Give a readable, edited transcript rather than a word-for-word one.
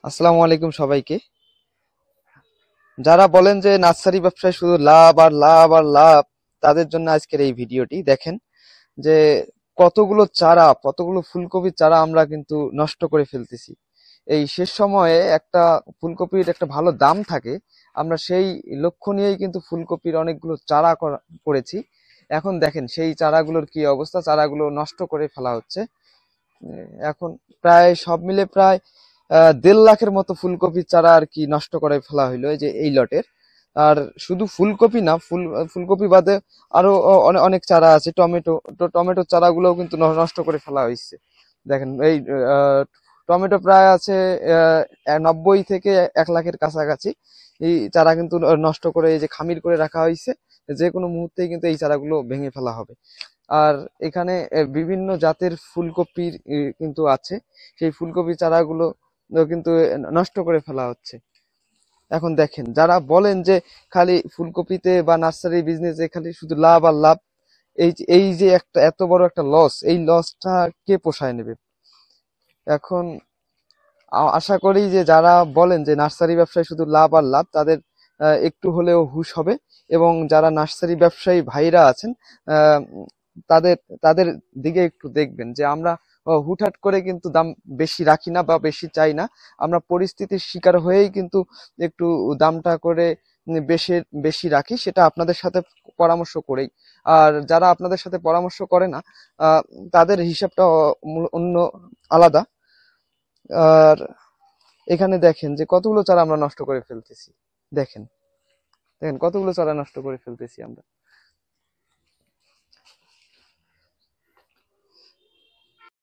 আসসালামু আলাইকুম সবাইকে। যারা বলেন যে নার্সারি ব্যবসায় শুধু লাভ আর লাভ আর লাভ, তাদের জন্য আজকের এই ভিডিওটি দেখেন যে কতগুলো ফুলকপির চারা আমরা কিন্তু নষ্ট করে ফেলতেছি। এই শেষ সময়ে একটা ফুলকপির একটা ভালো দাম থাকে, আমরা সেই লক্ষ্য নিয়েই কিন্তু ফুলকপির অনেকগুলো চারা করেছি। এখন দেখেন সেই চারাগুলোর কি অবস্থা, চারাগুলো নষ্ট করে ফেলা হচ্ছে। এখন প্রায় সব মিলে প্রায় 1.5 লাখের মতো ফুলকপির চারা আর কি নষ্ট করে ফেলা হইলো এই যে এই লটের। আর শুধু ফুলকপি না, ফুলকপি বাদে আরো অনেক চারা আছে, টমেটো চারাগুলোও কিন্তু নষ্ট করে ফেলা হয়েছে। দেখেন এই আহ, টমেটো প্রায় আছে 90 থেকে 1 লাখের কাছাকাছি। এই চারা কিন্তু নষ্ট করে এই যে খামির করে রাখা হয়েছে, যে কোনো মুহূর্তেই কিন্তু এই চারাগুলো ভেঙে ফেলা হবে। আর এখানে বিভিন্ন জাতের ফুলকপির কিন্তু আছে, সেই ফুলকপি চারাগুলো কিন্তু নষ্ট করে ফেলা হচ্ছে। এখন দেখেন, যারা বলেন যে খালি ফুলকপিতে বা নার্সারি বিজনেসে খালি শুধু লাভ আর লাভ, এই যে একটা এত বড় একটা লস, এই লসটা কে পোষায় নেবে? এখন আশা করি যে যারা বলেন যে নার্সারি ব্যবসায় শুধু লাভ আর লাভ, তাদের একটু হলেও হুঁশ হবে। এবং যারা নার্সারি ব্যবসায়ী ভাইরা আছেন, আহ, তাদের তাদের দিকে একটু দেখবেন যে আমরা হুটহাট করে কিন্তু দাম বেশি রাখি না বা বেশি চাই না। আমরা পরিস্থিতির শিকার হয়েই কিন্তু একটু দামটা করে বেশি বেশি রাখি, সেটা আপনাদের সাথে পরামর্শ করেই। আর যারা আপনাদের সাথে পরামর্শ করে না, আহ, তাদের হিসাবটা অন্য আলাদা। আর এখানে দেখেন যে কতগুলো চারা আমরা নষ্ট করে ফেলতেছি। দেখেন দেখেন কতগুলো চারা নষ্ট করে ফেলতেছি আমরা।